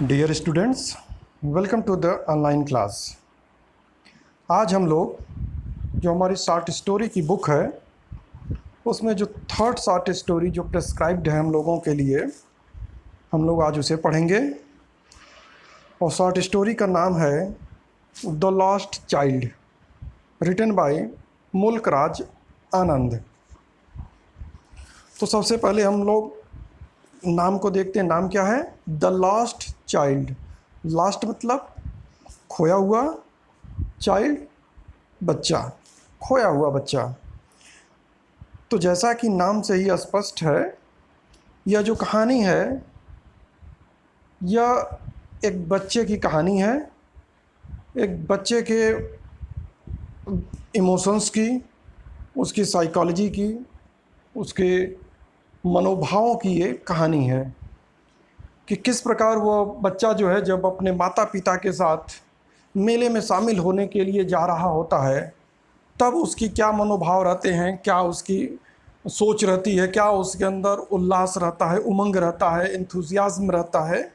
Dear students, welcome to the online class. आज हम लोग जो हमारी शॉर्ट स्टोरी की बुक है उसमें जो थर्ड शॉर्ट स्टोरी जो प्रेस्क्राइब्ड है हम लोगों के लिए, हम लोग आज उसे पढ़ेंगे। और शॉर्ट स्टोरी का नाम है the lost child, written by Mulk Raj आनंद। तो सबसे पहले हम लोग नाम को देखते हैं। नाम क्या है? The lost child. लास्ट मतलब खोया हुआ, चाइल्ड बच्चा, खोया हुआ बच्चा। तो जैसा कि नाम से ही स्पष्ट है, यह जो कहानी है यह एक बच्चे की कहानी है। एक बच्चे के इमोशंस की, उसकी साइकोलॉजी की, उसके मनोभावों की ये कहानी है कि किस प्रकार वो बच्चा जो है जब अपने माता पिता के साथ मेले में शामिल होने के लिए जा रहा होता है तब उसकी क्या मनोभाव रहते हैं, क्या उसकी सोच रहती है, क्या उसके अंदर उल्लास रहता है, उमंग रहता है, एंथुसियाज्म रहता है।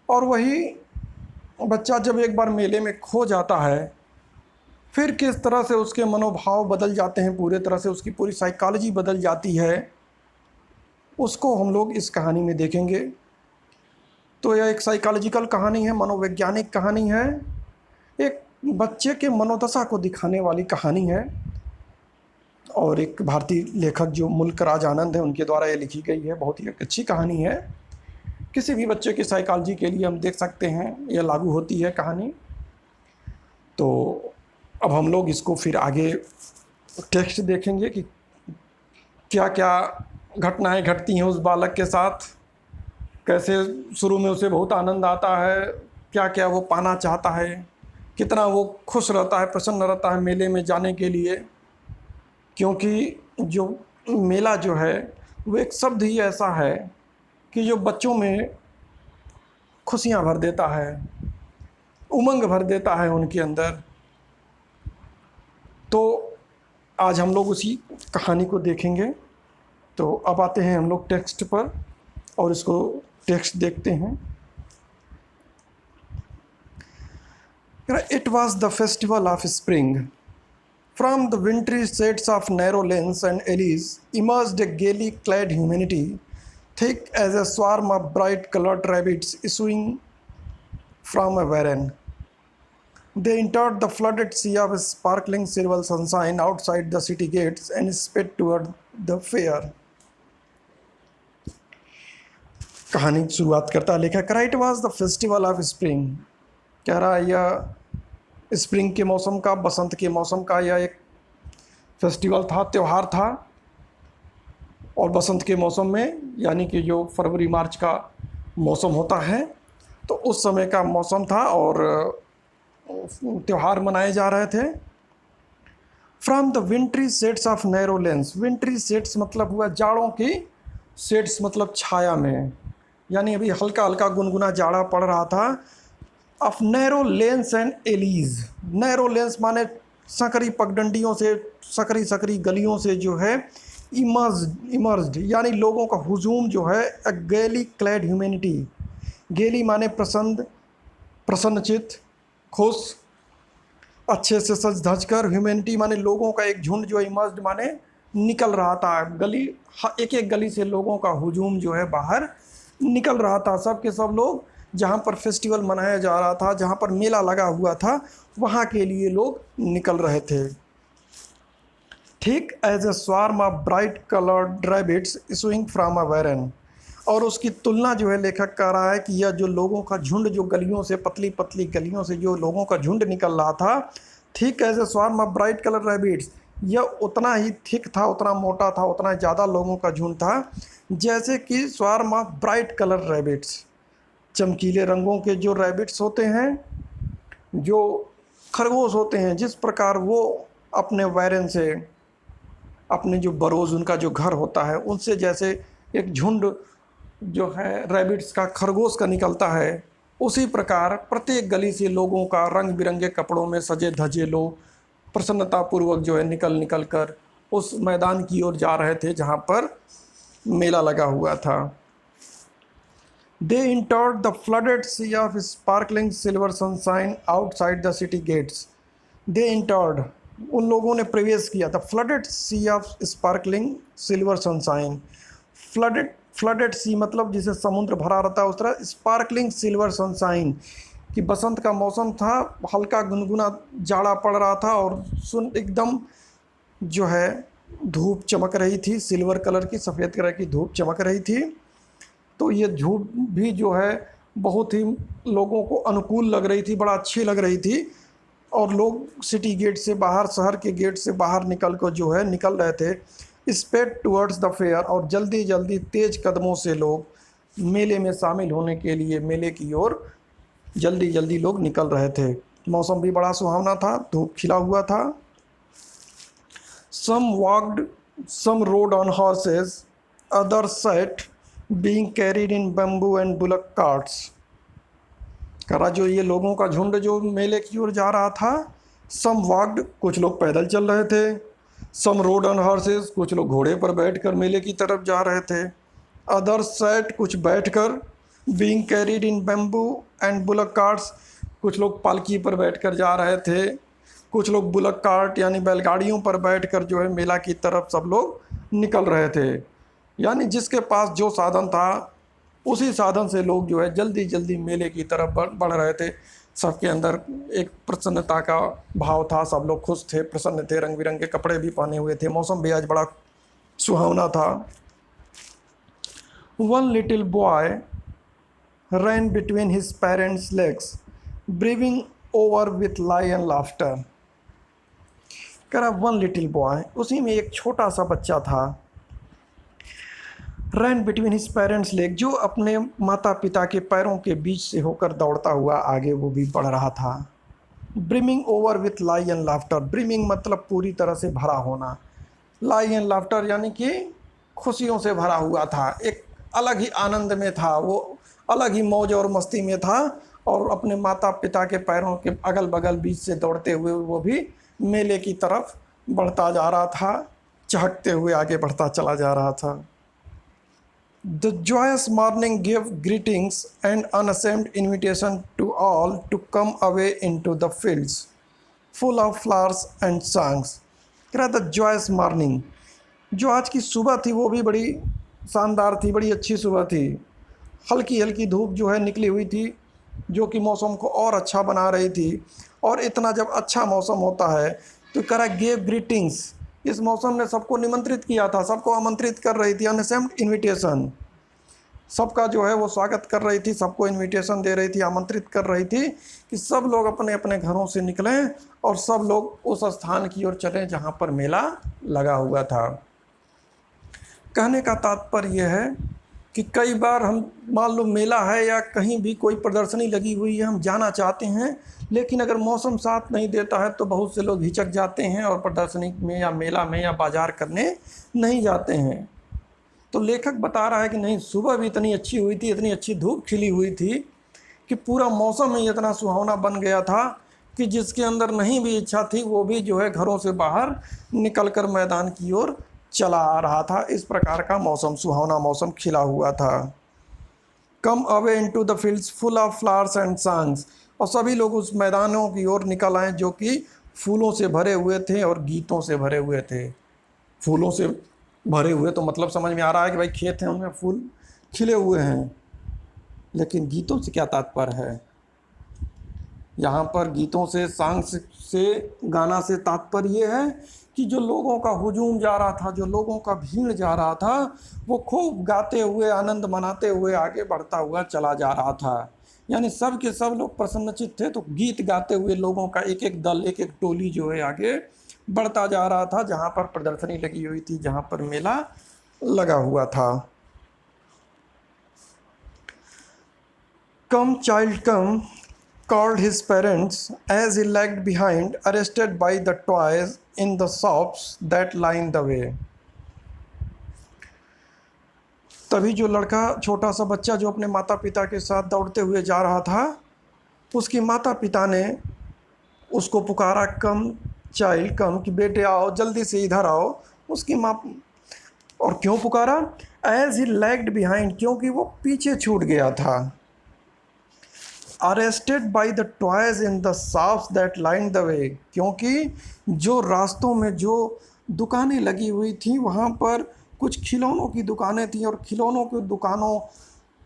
और वही बच्चा जब एक बार मेले में खो जाता है फिर किस तरह से उसके मनोभाव बदल जाते हैं, पूरे तरह से उसकी पूरी साइकोलॉजी बदल जाती है, उसको हम लोग इस कहानी में देखेंगे। तो यह एक साइकोलॉजिकल कहानी है, मनोवैज्ञानिक कहानी है, एक बच्चे के मनोदशा को दिखाने वाली कहानी है। और एक भारतीय लेखक जो मुल्क राज आनंद है उनके द्वारा ये लिखी गई है। बहुत ही अच्छी कहानी है, किसी भी बच्चे की साइकोलॉजी के लिए हम देख सकते हैं यह लागू होती है कहानी। तो अब हम लोग इसको फिर आगे टेक्स्ट देखेंगे कि क्या क्या घटनाएं घटती हैं उस बालक के साथ, कैसे शुरू में उसे बहुत आनंद आता है, क्या क्या वो पाना चाहता है, कितना वो खुश रहता है, प्रसन्न रहता है मेले में जाने के लिए। क्योंकि जो मेला जो है वो एक शब्द ही ऐसा है कि जो बच्चों में खुशियां भर देता है, उमंग भर देता है उनके अंदर। तो आज हम लोग उसी कहानी को देखेंगे। तो अब आते हैं हम लोग टेक्स्ट पर और इसको टेक्स्ट देखते हैं। It was the festival of spring. From the wintry shades of narrow lanes and alleys emerged a gaily clad humanity, thick as a swarm of bright-colored rabbits issuing from a warren. They entered the flooded sea of sparkling silver sunshine outside the city gates and sped toward the fair. कहानी की शुरुआत करता है लेखक। It was the festival of spring. कह रहा है यह स्प्रिंग के मौसम का, बसंत के मौसम का यह एक फेस्टिवल था, त्यौहार था। और बसंत के मौसम में यानी कि जो फरवरी मार्च का मौसम होता है तो उस समय का मौसम था और त्यौहार मनाए जा रहे थे। From the विंट्री shades of narrow lens. विंट्री shades मतलब हुआ जाड़ों की, शेड्स मतलब छाया में, यानी अभी हल्का हल्का गुनगुना जाड़ा पड़ रहा था। Of narrow lens and allies. Narrow lens माने सकरी पगडंडियों से, सकरी सकरी गलियों से जो है इमर्ज्ड यानी लोगों का हुजूम जो है। अ गैली क्लैड ह्यूमैनिटी। गैली माने प्रसन्न, प्रसन्नचित, खुश, अच्छे से सज धज कर। ह्यूमैनिटी माने लोगों का एक झुंड जो इमर्ज्ड माने निकल रहा था। गली, एक एक गली से लोगों का हुजूम जो है बाहर निकल रहा था। सब के सब लोग जहाँ पर फेस्टिवल मनाया जा रहा था, जहाँ पर मेला लगा हुआ था, वहाँ के लिए लोग निकल रहे थे। ठीक as a swarm of bright coloured rabbits issuing from a warren. और उसकी तुलना जो है लेखक कर रहा है कि यह जो लोगों का झुंड जो गलियों से, पतली पतली गलियों से जो लोगों का झुंड निकल रहा था, ठीक as a swarm of bright colour rabbits, यह उतना ही थिक था, उतना मोटा था, उतना ज़्यादा लोगों का झुंड था जैसे कि swarm of bright colour rabbits, चमकीले रंगों के जो रैबिट्स होते हैं, जो खरगोश होते हैं, जिस प्रकार वो अपने वैरन से, अपने जो बरोज उनका जो घर होता है उनसे जैसे एक झुंड जो है रैबिट्स का, खरगोश का निकलता है, उसी प्रकार प्रत्येक गली से लोगों का रंग बिरंगे कपड़ों में सजे धजे लोग प्रसन्नतापूर्वक जो है निकल निकल कर उस मैदान की ओर जा रहे थे जहाँ पर मेला लगा हुआ था। They entered the flooded sea of sparkling silver sunshine outside the city gates. They entered, उन लोगों ने प्रवेश किया था, flooded sea of sparkling silver sunshine. Flooded sea मतलब जिसे समुद्र भरा रहता है, उस तरह स्पार्कलिंग सिल्वर सनशाइन कि बसंत का मौसम था, हल्का गुनगुना जाड़ा पड़ रहा था और सुन एकदम जो है धूप चमक रही थी, सिल्वर कलर की, सफ़ेद कलर की धूप चमक रही थी। तो ये धूप भी जो है बहुत ही लोगों को अनुकूल लग रही थी, बड़ा अच्छी लग रही थी। और लोग सिटी गेट से बाहर, शहर के गेट से बाहर निकल कर जो है निकल रहे थे, स्पेड टूवर्ड्स द फेयर, और जल्दी जल्दी तेज कदमों से लोग मेले में शामिल होने के लिए मेले की ओर जल्दी जल्दी लोग निकल रहे थे। मौसम भी बड़ा सुहावना था, धूप खिला हुआ था। Some walked, some rode on horses, other set being carried in bamboo and bullock carts. करा जो ये लोगों का झुंड जो मेले की ओर जा रहा था, सम वॉक्ड, कुछ लोग पैदल चल रहे थे, सम रोड ऑन हॉर्सेस, कुछ लोग घोड़े पर बैठकर मेले की तरफ जा रहे थे, अदर सेट, कुछ बैठकर, being carried in bamboo and bullock carts, कुछ लोग पालकी पर बैठकर जा रहे थे, कुछ लोग बुलक कार्ट यानी बैलगाड़ियों पर बैठकर जो है मेला की तरफ सब लोग निकल रहे थे। यानी जिसके पास जो साधन था उसी साधन से लोग जो है जल्दी जल्दी मेले की तरफ बढ़ रहे थे। सबके अंदर एक प्रसन्नता का भाव था, सब लोग खुश थे, प्रसन्न थे, रंग बिरंगे कपड़े भी पहने हुए थे, मौसम भी आज बड़ा सुहावना था। One little boy ran between his parents legs brimming over with life and laughter. कह रहा वन लिटिल बॉय, उसी में एक छोटा सा बच्चा था, रैन बिटवीन हिज पेरेंट्स लेग, जो अपने माता पिता के पैरों के बीच से होकर दौड़ता हुआ आगे वो भी बढ़ रहा था। Brimming over with life and laughter, brimming मतलब पूरी तरह से भरा होना, लाई एंड लाफ्टर यानी कि खुशियों से भरा हुआ था, एक अलग ही आनंद में था वो, अलग ही मौज और मस्ती में था। और अपने माता पिता के पैरों के अगल बगल बीच से दौड़ते हुए वो भी मेले की तरफ बढ़ता जा रहा था, चहकते हुए आगे बढ़ता चला जा रहा था। The joyous morning gave greetings and unashamed invitation to all to come away into the fields, full of flowers and songs. कह रहा था joyous morning, जो आज की सुबह थी वो भी बड़ी शानदार थी, बड़ी अच्छी सुबह थी। हल्की हल्की धूप जो है निकली हुई थी, जो कि मौसम को और अच्छा बना रही थी। और इतना जब अच्छा मौसम होता है तो कह रहा गेव ग्रीटिंग्स, इस मौसम ने सबको निमंत्रित किया था, सबको आमंत्रित कर रही थी, अनअसेम्ड इनविटेशन, सबका जो है वो स्वागत कर रही थी, सबको इनविटेशन दे रही थी, आमंत्रित कर रही थी कि सब लोग अपने अपने घरों से निकलें और सब लोग उस स्थान की ओर चलें जहाँ पर मेला लगा हुआ था। कहने का तात्पर्य यह है कि कई बार हम मान लो मेला है या कहीं भी कोई प्रदर्शनी लगी हुई है, हम जाना चाहते हैं, लेकिन अगर मौसम साथ नहीं देता है तो बहुत से लोग हिचक जाते हैं और प्रदर्शनी में या मेला में या बाज़ार करने नहीं जाते हैं। तो लेखक बता रहा है कि नहीं, सुबह भी इतनी अच्छी हुई थी, इतनी अच्छी धूप खिली हुई थी कि पूरा मौसम ही इतना सुहावना बन गया था कि जिसके अंदर नहीं भी इच्छा थी वो भी जो है घरों से बाहर निकलकर मैदान की ओर चला आ रहा था। इस प्रकार का मौसम, सुहावना मौसम खिला हुआ था। Come away into the fields full of flowers and songs, और सभी लोग उस मैदानों की ओर निकल आए जो कि फूलों से भरे हुए थे और गीतों से भरे हुए थे। फूलों से भरे हुए तो मतलब समझ में आ रहा है कि भाई खेत हैं, उनमें फूल खिले हुए हैं, लेकिन गीतों से क्या तात्पर्य है? यहाँ पर गीतों से, सॉन्ग्स से, गाना से तात्पर्य ये है कि जो लोगों का हुजूम जा रहा था, जो लोगों का भीड़ जा रहा था, वो खूब गाते हुए, आनंद मनाते हुए आगे बढ़ता हुआ चला जा रहा था। यानी सब के सब लोग प्रसन्नचित्त थे, तो गीत गाते हुए लोगों का एक एक दल, एक एक टोली जो है आगे बढ़ता जा रहा था जहाँ पर प्रदर्शनी लगी हुई थी, जहाँ पर मेला लगा हुआ था। कम child come called his parents as he lagged behind, arrested by the toys in the shops that lined the way. तभी जो लड़का, छोटा सा बच्चा जो अपने माता पिता के साथ दौड़ते हुए जा रहा था, उसकी माता पिता ने उसको पुकारा, कम चाइल्ड कम, कि बेटे आओ, जल्दी से इधर आओ। उसकी माँ और क्यों पुकारा? एज ही लैग्ड बिहाइंड, क्योंकि वो पीछे छूट गया था। Arrested by the toys in the shops that line the way, क्योंकि जो रास्तों में जो दुकानें लगी हुई थी वहाँ पर कुछ खिलौनों की दुकानें थीं, और खिलौनों की दुकानों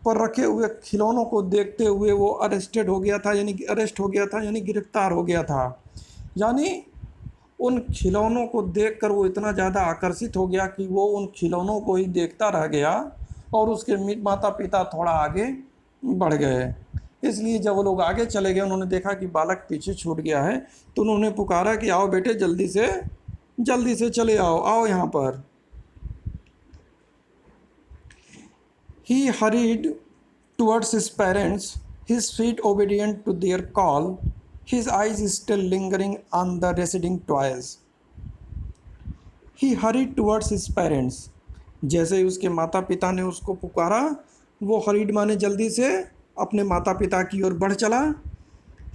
पर रखे हुए खिलौनों को देखते हुए वो अरेस्टेड हो गया था, यानी अरेस्ट हो गया था, यानी गिरफ्तार हो गया था। यानी उन खिलौनों को देखकर वो इतना ज़्यादा आकर्षित हो गया कि वो उन खिलौनों को ही देखता रह गया, और उसके माता पिता थोड़ा आगे बढ़ गए। इसलिए जब वो लोग आगे चले गए, उन्होंने देखा कि बालक पीछे छूट गया है, तो उन्होंने पुकारा कि आओ बेटे, जल्दी से चले आओ, आओ यहाँ पर। He hurried towards his parents, his feet obedient to their call, his eyes still lingering on the receding toys. He hurried towards his parents. जैसे ही उसके माता पिता ने उसको पुकारा, वो हरीड माने जल्दी से अपने माता पिता की ओर बढ़ चला।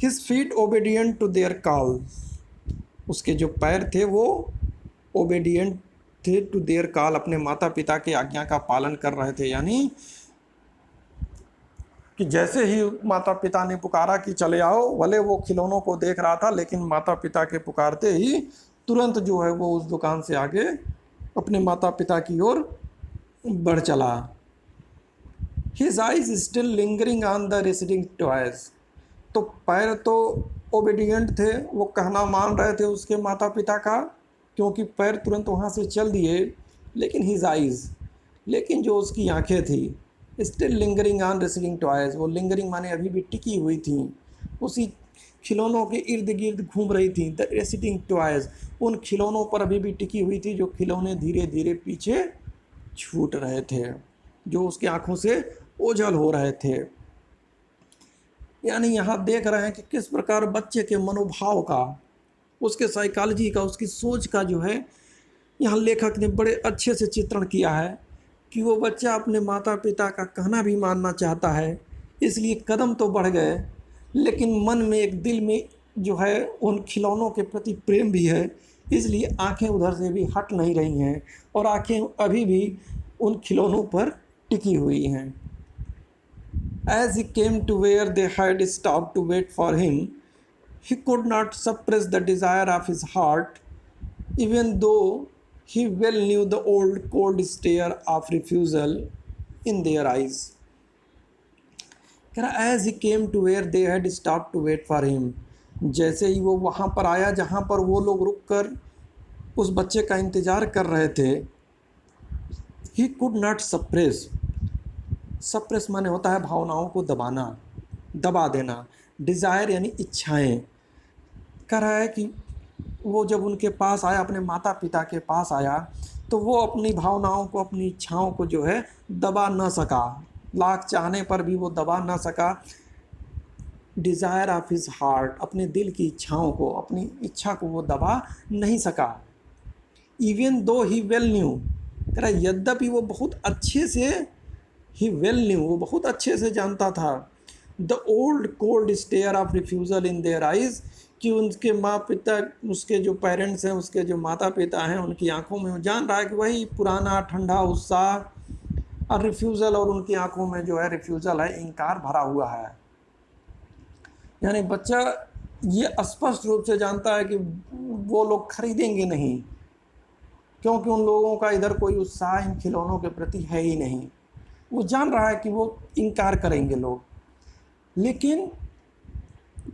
His feet obedient to their call. उसके जो पैर थे वो ओबेडियंट थे टू देयर कॉल, अपने माता पिता की आज्ञा का पालन कर रहे थे। यानी कि जैसे ही माता पिता ने पुकारा कि चले आओ, भले वो खिलौनों को देख रहा था, लेकिन माता पिता के पुकारते ही तुरंत जो है वो उस दुकान से आगे अपने माता पिता की ओर बढ़ चला। His eyes still lingering on the receding toys. तो पैर तो ओबेडियंट थे, वो कहना मान रहे थे उसके माता पिता का, क्योंकि पैर तुरंत वहाँ से चल दिए, लेकिन हिज आइज़, लेकिन जो उसकी आंखें थी, still lingering on wrestling toys, वो लिंगरिंग माने अभी भी टिकी हुई थी, उसी खिलौनों के इर्द गिर्द घूम रही थी। द रेसिटिंग टॉयज़, उन खिलौनों पर अभी भी टिकी हुई थी, जो खिलौने धीरे धीरे पीछे छूट रहे थे, जो उसकी आंखों से ओझल हो रहे थे। यानी यहाँ देख रहे हैं कि किस प्रकार बच्चे के मनोभाव का, उसके साइकोलॉजी का, उसकी सोच का जो है यहाँ लेखक ने बड़े अच्छे से चित्रण किया है कि वो बच्चा अपने माता पिता का कहना भी मानना चाहता है, इसलिए कदम तो बढ़ गए, लेकिन मन में एक दिल में जो है उन खिलौनों के प्रति प्रेम भी है, इसलिए आंखें उधर से भी हट नहीं रही हैं, और आंखें अभी भी उन खिलौनों पर टिकी हुई हैं। As he came to where they had stopped to wait for him, he could not suppress the desire of his heart, even though he well knew the old cold stare of refusal in their eyes. As he came to where they had stopped to wait for him, जैसे ही वो वहाँ पर आया जहाँ पर वो लोग रुक कर उस बच्चे का इंतज़ार कर रहे थे, he could not suppress, suppress माने होता है भावनाओं को दबाना, दबा देना। डिज़ायर यानी इच्छाएं। कह रहा है कि वो जब उनके पास आया, अपने माता पिता के पास आया, तो वो अपनी भावनाओं को, अपनी इच्छाओं को जो है दबा न सका, लाख चाहने पर भी वो दबा न सका। डिज़ायर ऑफ हिज हार्ट, अपने दिल की इच्छाओं को, अपनी इच्छा को वो दबा नहीं सका। इवन दो ही वेल न्यू, कह रहा यद्यपि वो बहुत अच्छे से, ही वेल न्यू, वो बहुत अच्छे से जानता था, the old cold stare of refusal in their eyes, कि उनके माँ पिता, उसके जो पेरेंट्स हैं, उसके जो माता पिता हैं, उनकी आंखों में वो जान रहा है कि वही पुराना ठंडा उत्साह और रिफ्यूज़ल, और उनकी आंखों में जो है रिफ्यूज़ल है, इनकार भरा हुआ है। यानी बच्चा ये स्पष्ट रूप से जानता है कि वो लोग खरीदेंगे नहीं, क्योंकि उन लोगों का इधर कोई उत्साह इन खिलौनों के प्रति है ही नहीं। वो जान रहा है कि वो इनकार करेंगे लोग, लेकिन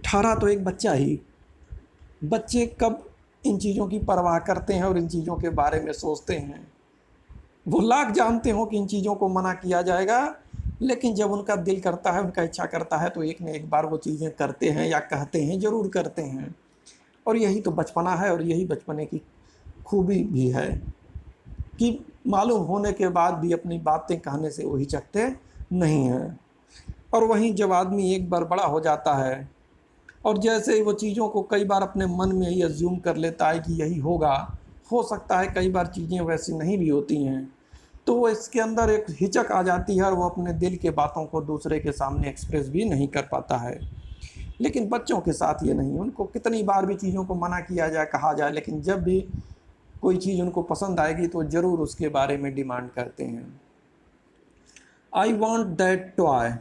ठहरा तो एक बच्चा ही। बच्चे कब इन चीज़ों की परवाह करते हैं और इन चीज़ों के बारे में सोचते हैं? वो लाख जानते हो कि इन चीज़ों को मना किया जाएगा, लेकिन जब उनका दिल करता है, उनका इच्छा करता है, तो एक न एक बार वो चीज़ें करते हैं या कहते हैं, ज़रूर करते हैं। और यही तो बचपना है, और यही बचपने की खूबी भी है कि मालूम होने के बाद भी अपनी बातें कहने से वो हिचकते नहीं हैं। और वहीं जब आदमी एक बार बड़ा हो जाता है, और जैसे ही वो चीज़ों को कई बार अपने मन में ही अज्यूम कर लेता है कि यही होगा, हो सकता है कई बार चीज़ें वैसी नहीं भी होती हैं, तो वो इसके अंदर एक हिचक आ जाती है, और वो अपने दिल के बातों को दूसरे के सामने एक्सप्रेस भी नहीं कर पाता है। लेकिन बच्चों के साथ ये नहीं, उनको कितनी बार भी चीज़ों को मना किया जाए, कहा जाए, लेकिन जब भी कोई चीज़ उनको पसंद आएगी तो ज़रूर उसके बारे में डिमांड करते हैं। I want that toy,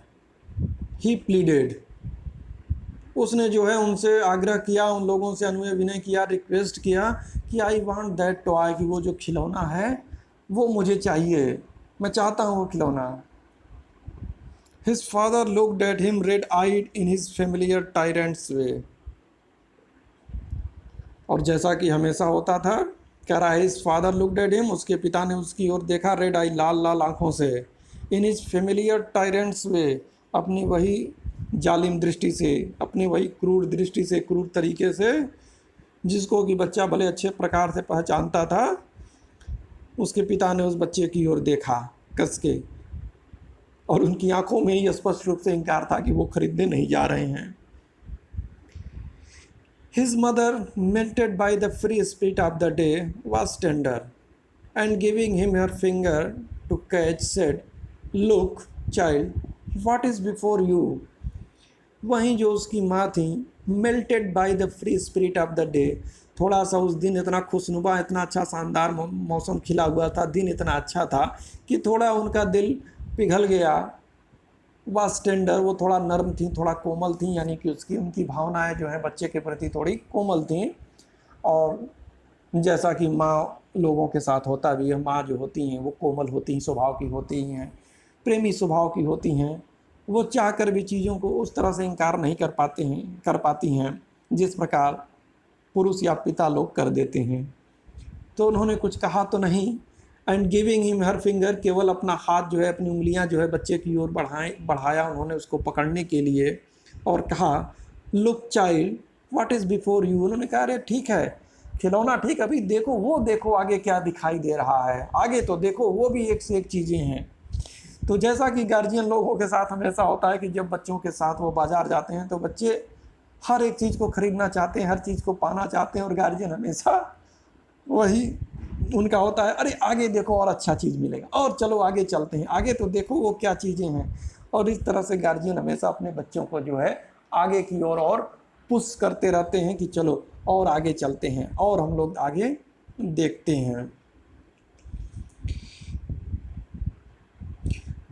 he pleaded. उसने जो है उनसे आग्रह किया, उन लोगों से अनुनय विनय किया, रिक्वेस्ट किया कि आई वांट दैट टॉय, कि वो जो खिलौना है वो मुझे चाहिए, मैं चाहता हूँ वो खिलौना। His father looked at him red eyed in his familiar tyrant's way. और जैसा कि हमेशा होता था, कह रहा है his father looked at him, उसके पिता ने उसकी ओर देखा, रेड आई, लाल लाल आँखों से, इन हिज फेमिलियर टायरेंट्स वे, अपनी वही जालिम दृष्टि से, अपनी वही क्रूर दृष्टि से, क्रूर तरीके से, जिसको कि बच्चा भले अच्छे प्रकार से पहचानता था। उसके पिता ने उस बच्चे की ओर देखा कस के, और उनकी आंखों में ही स्पष्ट रूप से इनकार था कि वो खरीदने नहीं जा रहे हैं। His mother, melted by the free spirit of the day, was tender, and giving him her finger to catch, said, "Look, child, what is before you?" वहीं जो उसकी माँ थी, melted by the free spirit of the day, थोड़ा सा उस दिन इतना खुशनुमा, इतना अच्छा शानदार मौसम खिला हुआ था, दिन इतना अच्छा था कि थोड़ा उनका दिल पिघल गया। वाज टेंडर, वो थोड़ा नर्म थी, थोड़ा कोमल थी, यानी कि उनकी भावनाएं जो है बच्चे के प्रति थोड़ी कोमल थी। और जैसा कि माँ लोगों के साथ होता भी है, माँ जो होती हैं वो कोमल होती हैं, स्वभाव की होती हैं, प्रेमी स्वभाव की होती हैं। वो चाह कर भी चीज़ों को उस तरह से इनकार नहीं कर पाती हैं जिस प्रकार पुरुष या पिता लोग कर देते हैं। तो उन्होंने कुछ कहा तो नहीं। And giving him her finger, केवल अपना हाथ जो है, अपनी उंगलियां जो है बच्चे की ओर बढ़ाया उन्होंने उसको पकड़ने के लिए, और कहा, look child, what is before you. उन्होंने कहा, अरे ठीक है खिलौना, ठीक, अभी देखो, वो देखो आगे क्या दिखाई दे रहा है, आगे तो देखो, वो भी एक से एक चीज़ें हैं। तो जैसा कि गार्जियन लोगों के साथ हमेशा होता है कि जब बच्चों के साथ वो बाज़ार जाते हैं तो बच्चे हर एक चीज़ को ख़रीदना चाहते हैं, हर चीज़ को पाना चाहते हैं, और गार्जियन हमेशा वही उनका होता है, अरे आगे देखो और अच्छा चीज़ मिलेगा, और चलो आगे चलते हैं, आगे तो देखो वो क्या चीज़ें हैं। और इस तरह से गार्जियन हमेशा अपने बच्चों को जो है आगे की ओर और पुश करते रहते हैं कि चलो और आगे चलते हैं, और हम लोग आगे देखते हैं।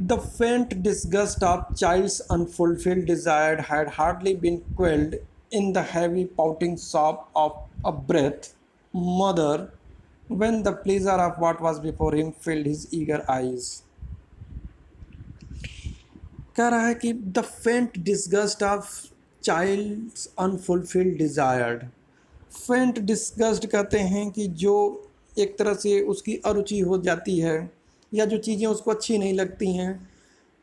The faint disgust of child's unfulfilled desire had hardly been quelled in the heavy pouting sob of a breath mother when the pleasure of what was before him filled his eager eyes. कह रहा है कि the faint disgust of child's unfulfilled desired, faint disgust कहते हैं कि जो एक तरह से उसकी अरुचि हो जाती है, या जो चीज़ें उसको अच्छी नहीं लगती हैं,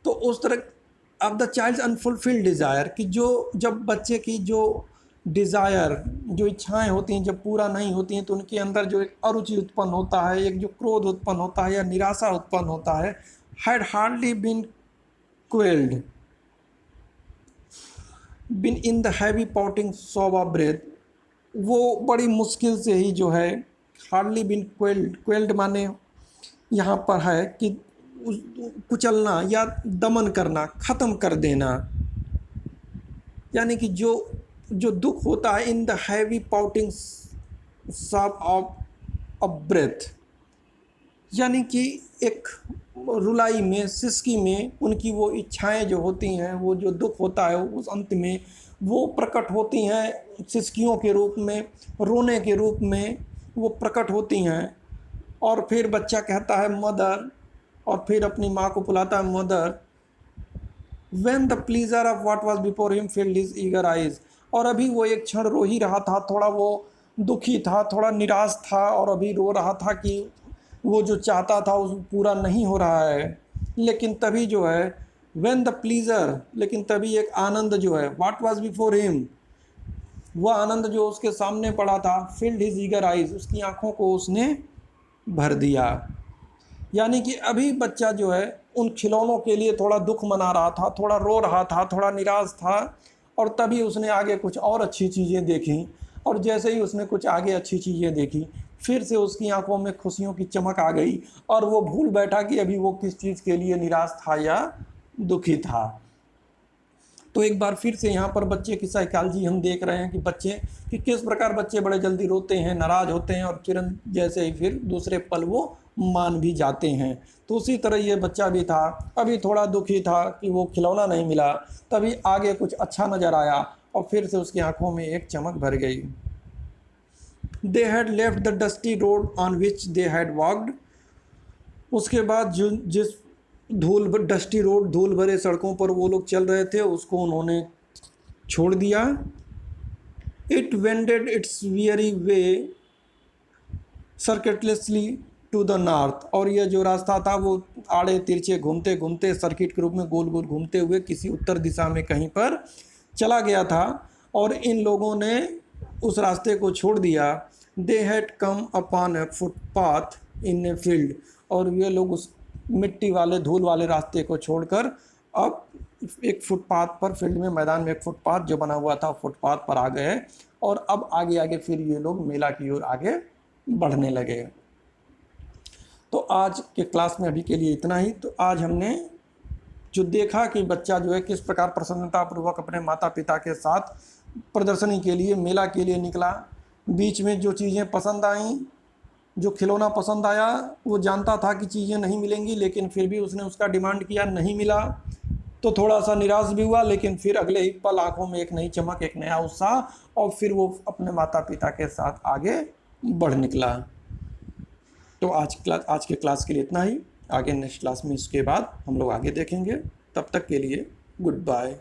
तो उस तरह of the child's unfulfilled desire, कि जो जब बच्चे की जो डिज़ायर, जो इच्छाएं होती हैं जब पूरा नहीं होती हैं, तो उनके अंदर जो एक अरुचि उत्पन्न होता है, एक जो क्रोध उत्पन्न होता है या निराशा उत्पन्न होता है, had hardly been quelled been in the heavy pouting sob of breath, वो बड़ी मुश्किल से ही जो है, हार्डली बिन क्वेल्ड, क्वेल्ड माने यहाँ पर है कि कुचलना या दमन करना, ख़त्म कर देना, यानी कि जो दुख होता है, in the heavy pouting sob of a breath, यानी कि एक रुलाई में, सिसकी में उनकी वो इच्छाएं जो होती हैं, वो जो दुख होता है उस अंत में वो प्रकट होती हैं सिसकियों के रूप में, रोने के रूप में वो प्रकट होती हैं। और फिर बच्चा कहता है मदर, और फिर अपनी माँ को बुलाता है mother. When the pleaser of what was before him field his eager eyes, और अभी वो एक क्षण रो ही रहा था, थोड़ा वो दुखी था, थोड़ा निराश था, और अभी रो रहा था कि वो जो चाहता था उस पूरा नहीं हो रहा है। लेकिन तभी जो है व्हेन द प्लीजर, लेकिन तभी एक आनंद जो है, व्हाट वाज बिफोर हिम, वह आनंद जो उसके सामने पड़ा था, फिल्ड हिज ईगर आइज, उसकी आंखों को उसने भर दिया। यानी कि अभी बच्चा जो है उन खिलौनों के लिए थोड़ा दुख मना रहा था, थोड़ा रो रहा था, थोड़ा निराश था, और तभी उसने आगे कुछ और अच्छी चीज़ें देखी, और जैसे ही उसने कुछ आगे अच्छी चीज़ें देखी, फिर से उसकी आंखों में खुशियों की चमक आ गई, और वो भूल बैठा कि अभी वो किस चीज़ के लिए निराश था या दुखी था। तो एक बार फिर से यहाँ पर बच्चे की साइकोलॉजी हम देख रहे हैं कि बच्चे कि किस प्रकार बच्चे बड़े जल्दी रोते हैं, नाराज़ होते हैं और तुरंत जैसे ही फिर दूसरे पल वो मान भी जाते हैं। तो उसी तरह ये बच्चा भी था, अभी थोड़ा दुखी था कि वो खिलौना नहीं मिला, तभी आगे कुछ अच्छा नज़र आया और फिर से उसकी आंखों में एक चमक भर गई। They had left the dusty road on which they had walked. उसके बाद जिस डस्टी रोड, धूल भरे सड़कों पर वो लोग चल रहे थे, उसको उन्होंने छोड़ दिया। It wended its weary way circuitously to the north. और यह जो रास्ता था वो आड़े तिरछे घूमते घूमते सर्किट के रूप में गोल गोल घूमते हुए किसी उत्तर दिशा में कहीं पर चला गया था। और इन लोगों ने उस रास्ते को छोड़ दिया। They had come upon A footpath in a field. और ये लोग उस मिट्टी वाले धूल वाले रास्ते को छोड़कर अब एक फुटपाथ पर, फील्ड में, मैदान में एक फुटपाथ जो बना हुआ था फुटपाथ पर आ गए। और अब आगे आगे फिर ये लोग मेला की ओर आगे बढ़ने लगे। तो आज के क्लास में अभी के लिए इतना ही। तो आज हमने जो देखा कि बच्चा जो है किस प्रकार प्रसन्नतापूर्वक अपने माता पिता के साथ प्रदर्शनी के लिए, मेला के लिए निकला। बीच में जो चीज़ें पसंद आईं, जो खिलौना पसंद आया, वो जानता था कि चीज़ें नहीं मिलेंगी, लेकिन फिर भी उसने उसका डिमांड किया, नहीं मिला तो थोड़ा सा निराश भी हुआ, लेकिन फिर अगले ही पल आंखों में एक नई चमक, एक नया उत्साह, और फिर वो अपने माता पिता के साथ आगे बढ़ निकला। तो आज के क्लास के लिए इतना ही। आगे नेक्स्ट क्लास में इसके बाद हम लोग आगे देखेंगे। तब तक के लिए गुड बाय।